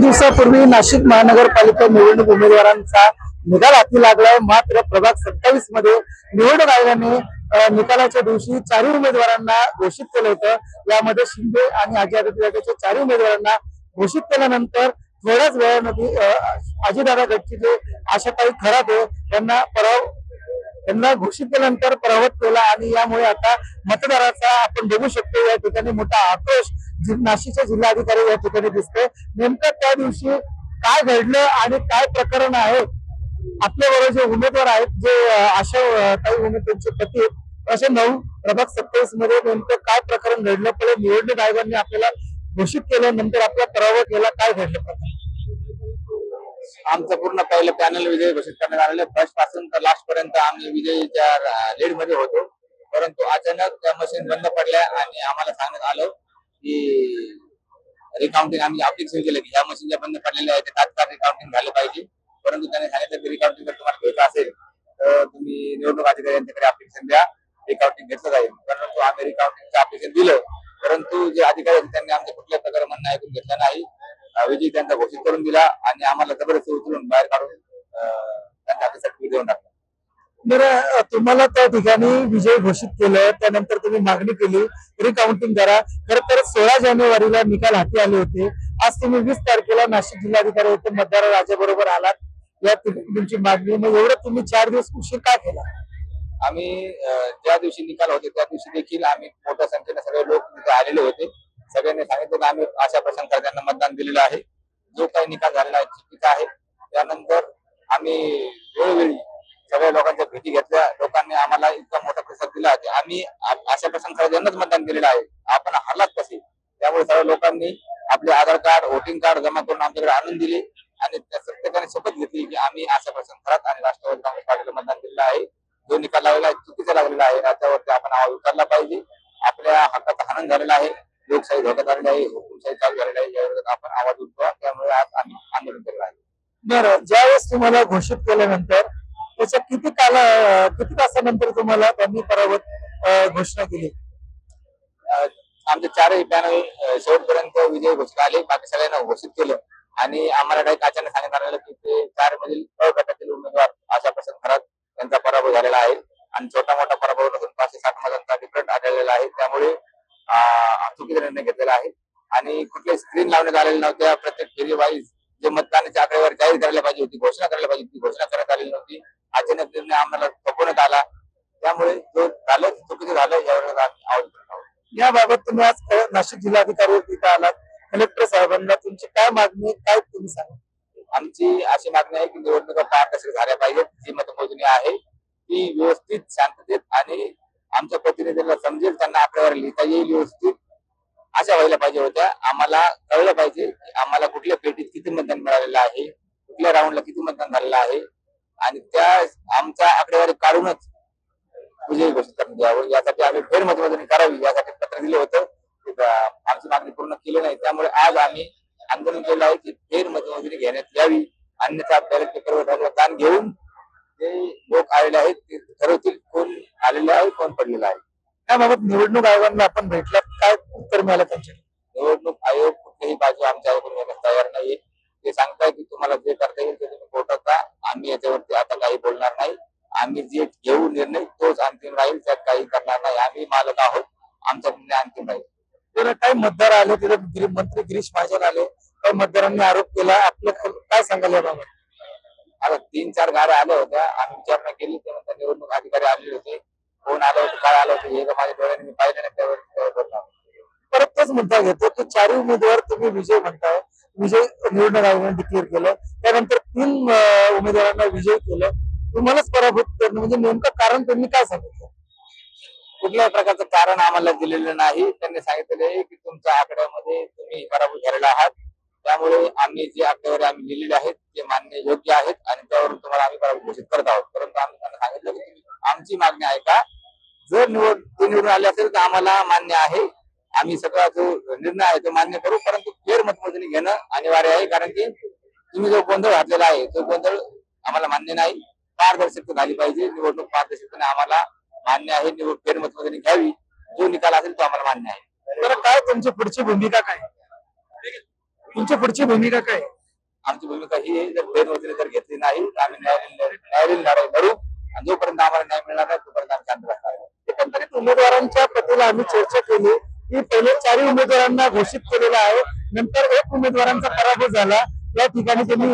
दिवसापूर्वी नाशिक महानगरपालिका निवडणूक उमेदवारांचा निकाल हाती लागलाय। मात्र प्रभाग 27 मध्ये निवडणूक आयोगाने निकालाच्या दिवशी चारही उमेदवारांना घोषित केलं होतं। यामध्ये शिंदे आणि आझादी गटाच्या चारही उमेदवारांना घोषित केल्यानंतर थोड्याच वेळामध्ये अजितदादा गटचे आशाताई खराते यांना घोषित केल्यानंतर पराभूत केला आणि यामुळे आता मतदाराचा आपण बघू शकतो या ठिकाणी मोठा आक्रोश नाशिकचे जिल्हाधिकारी या ठिकाणी दिसतोय। नेमकं त्या दिवशी काय घडलं आणि काय प्रकरण आहे, आपल्या बरोबर जे उमेदवार आहेत जे आशाताई उमेदवारांचे पती आहेत असे 9 प्रभाग 27 मध्ये नेमकं काय प्रकरण घडलं, पहिले निवडणूक आयोगाने आपल्याला घोषित केल्यानंतर आपला पराभव केला, काय घडलं प्रकरण? आमचं पूर्ण पहिलं पॅनल विजय घोषित करण्यात आलेलं। फर्स्ट पासून तर लास्ट पर्यंत आम्ही विजयीच्या लीड मध्ये होतो, परंतु अचानक त्या मशीन बंद पडल्या आणि आम्हाला सांगण्यात आलं की रिकाउंटिंग आम्ही अपेक्षा केलं की ह्या मशीन बंद पडलेल्या आहेत तात्काळ रिकाउंटिंग झालं पाहिजे। परंतु त्याने सांगितलं की रिकाउंटिंग जर तुम्हाला घ्यायचं असेल तर तुम्ही निवडणूक अधिकारी यांच्याकडे अप्लिकेशन द्या, रिकाउंटिंग घेतलं जाईल। परंतु आम्ही रिकाउंटिंगचं अप्लिकेशन दिलं, परंतु जे अधिकारी आहेत त्यांनी आमच्या कुठल्या प्रकारे म्हणणं ऐकून घेतलं नाही। विजय त्यांचा घोषित करून दिला आणि आम्हाला जबरदस्ती उचलून बाहेर काढून त्यांच्या सर्टिफिकेट देऊन टाकलं। बरं, तुम्हाला त्या ठिकाणी विजय घोषित केलं, त्यानंतर तुम्ही मागणी केली रिकाउंटिंग करा। खरं तर 16 जानेवारीला निकाल हाती आले होते। आज तुम्ही 20 तारखेला नाशिक जिल्हाधिकारी होते, मतदार राजाबरोबर आलात, या तुमची मागणी, मग एवढं तुम्ही 4 दिवस उशीर का केला? आम्ही ज्या दिवशी निकाल होते त्या दिवशी देखील आम्ही मोठ्या संख्येने सगळे लोक तिथे आलेले होते। सगळ्यांनी सांगितलं की आम्ही अशा प्रसंगात मतदान दिलेलं आहे, जो काही निकाल झालेला आहे चुकीचा आहे। त्यानंतर आम्ही वेळोवेळी सगळ्या लोकांच्या भेटी घेतल्या, लोकांनी आम्हाला इतका मोठा प्रतिसाद दिला की आम्ही अशा प्रसंगात मतदान केलेलं आहे, आपण हरलाच कसे। त्यामुळे सगळ्या लोकांनी आपले आधार कार्ड, वोटिंग कार्ड जमा करून आमच्याकडे आणून दिले आणि त्या प्रत्येकाने शपथ घेतली की आम्ही अशा प्रसंगात आणि राष्ट्रवादी काँग्रेस पार्टीला मतदान दिलेलं आहे। जो निकाल लागलेला आहे चुकीचा लागलेला आहे, त्याच्यावरती आपण आवाज उचलला पाहिजे। आपल्या हक्काचा हनन झालेला आहे, लोकशाही धोक्यात आलेली आहे, हुकुमशाही चालू झालेली आहे, याविरोधात आपण आवाज उठवा। त्यामुळे आज आम्ही आंदोलन केलं आहे। बरं, ज्यावेळेस तुम्हाला घोषित केल्यानंतर त्याच्या किती तासानंतर तुम्हाला त्यांनी पराभूत घोषणा केली? आमचे चारही पॅनल शेवटपर्यंत विजय घोषित आले, बाकी सगळ्यांना घोषित केलं आणि आम्हाला डायरेक्ट अचानक सांगण्यात आलेलं की ते 4 मधील अ गटातील उमेदवार अशा प्रसंगात त्यांचा पराभव झालेला आहे आणि छोटा मोठा पराभव नसून 560 मतांचा डिफरंट आढळलेला आहे। त्यामुळे चुकीचा निर्णय घेतलेला आहे आणि कुठल्याही स्क्रीन लावण्यात आलेल्या नव्हत्या। प्रत्येक फेरी वाईज जे मतदानाच्या आकडेवारी जाहीर करायला पाहिजे होती, घोषणा करायला पाहिजे होती, घोषणा करण्यात आलेली नव्हती। अचानक निर्णय आम्हाला थोपवण्यात आला, त्यामुळे जो झालं चुकीचं झालं, यावर आम्ही आवाज उठवला आहोत। याबाबत तुम्ही आज नाशिक जिल्हाधिकारी तिथे आलात, कलेक्टर साहेबांना तुमची काय मागणी, काय तुम्ही सांगा? आमची अशी मागणी आहे की निवडणुका पारदर्शक झाल्या पाहिजेत, जी मतमोजणी आहे ती व्यवस्थित, शांततेत आणि आमच्या प्रतिनिधींना समजेल, त्यांना आकडेवारी लिहिता येईल व्यवस्थित, अशा व्हायला पाहिजे होत्या। आम्हाला कळलं पाहिजे की आम्हाला कुठल्या पेटीत किती मतदान मिळालेलं आहे, कुठल्या राऊंडला किती मतदान झालेलं आहे आणि त्या आमच्या आकडेवारी काढूनच विजयी घोषित करण्यात यावं, यासाठी आम्ही फेरमतमोजणी करावी यासाठी पत्र दिलं होतं। आमची मागणी पूर्ण केली नाही, त्यामुळे आज आम्ही आंदोलन केलं आहे की फेरमतमोजणी घेण्यात यावी, अन्यथा बॅलेट पेपरवर दान घेऊन जे लोक आलेले आहेत ते ठरवतील कोण आलेले आहे, कोण पडलेलं आहे। त्याबाबत निवडणूक आयोगांना आपण भेटलात, काय उत्तर मिळालं त्यांच्या? निवडणूक आयोग कुठलीही बाजू आमच्या ऐकून घेण्यास तयार नाहीये। ते सांगताय की तुम्हाला जे करता येईल ते तुम्ही कोर्टात जा, आम्ही याच्यावरती आता काही बोलणार नाही। आम्ही जे घेऊ निर्णय तोच अंतिम राहील, त्यात काही करणार नाही। आम्ही मालक आहोत, आमचा निर्णय अंतिम राहील। तर काही मतदार आले, तिथे मंत्री गिरीश महाजन आले, काही मतदारांनी आरोप केला, आपलं काय सांगाल याबाबत? आता 3-4 गाड्या आल्या होत्या, आम्ही विचारणा केली, त्यानंतर निवडणूक अधिकारी आलेले होते, कोण आलं होतं, काय आलं होतं हे माझ्या डोळ्यांनी मी पाहिलं नाही, त्यावर बोलणार। परत तोच मुद्दा घेतो की 4 उमेदवार तुम्ही विजय म्हणताय, विजय निवडणूक आयोगाने डिक्लेअर केलं, त्यानंतर 3 उमेदवारांना विजय केलं, तुम्हालाच पराभूत करणं म्हणजे नेमकं कारण त्यांनी काय सांगितलं? कुठल्याही प्रकारचं कारण आम्हाला दिलेलं नाही। त्यांनी सांगितलेलं आहे की तुमच्या आकड्यामध्ये तुम्ही पराभूत झालेला आहात, त्यामुळे आम्ही जे आकडेवारी आम्ही लिहिलेले आहेत ते मान्य योग्य आहेत आणि त्यावरून तुम्हाला आम्ही पराभूत घोषित करत आहोत। परंतु आम्ही त्यांना सांगितलं की तुम्ही आमची मागणी आहे का, जर निवडून आले असेल तर आम्हाला मान्य आहे, आम्ही सगळा जो निर्णय आहे तो मान्य करू, परंतु फेर मतमोजणी घेणं अनिवार्य आहे, कारण की तुम्ही जो गोंधळ घातलेला आहे तो गोंधळ आम्हाला मान्य नाही। पारदर्शकता झाली पाहिजे, निवडणूक पारदर्शकतेने आम्हाला मान्य आहे, फेर मतमोजणी घ्यावी, जो निकाल असेल तो आम्हाला मान्य आहे। तर काय तुमची पुढची भूमिका काय? तुमची पुढची भूमिका काय आहे? आमची भूमिका ही आहे, जर बेनवाजीने जर घेतली नाही तर आम्ही न्यायालयीन लढाई लढू आणि जोपर्यंत आम्हाला न्याय मिळणार नाही तोपर्यंत आम्ही शांत राहणार आहोत. एकंदरीत उमेदवारांच्या पतीला आम्ही चर्चा केली की पहिले 4 उमेदवारांना घोषित केलेलं आहे, नंतर 1 उमेदवारांचा पराभव झाला. या ठिकाणी त्यांनी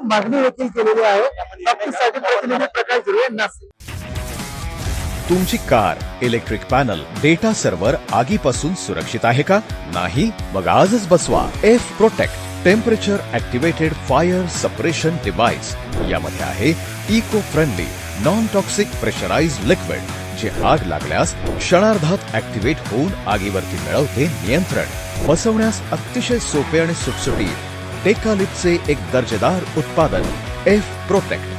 मागणी देखील केलेली आहे. बाबतीसाठी प्रतिनिधी प्रकाश झुले, नाशिक. तुमची car, electric panel, data server आगीपासून सुरक्षित आहे का? नाही? मग आजच बसवा F protect temperature activated fire suppression device. यामध्ये आहे eco friendly non toxic pressurised liquid, जे आग लागल्यास क्षणार्धात ऍक्टिव्हेट होऊन आगीवरती मिळवते नियंत्रण. बसवण्यास अतिशय सोपे आणि सुटसुटीत टेकालिपचे एक दर्जेदार उत्पादन एफ प्रोटेक्ट.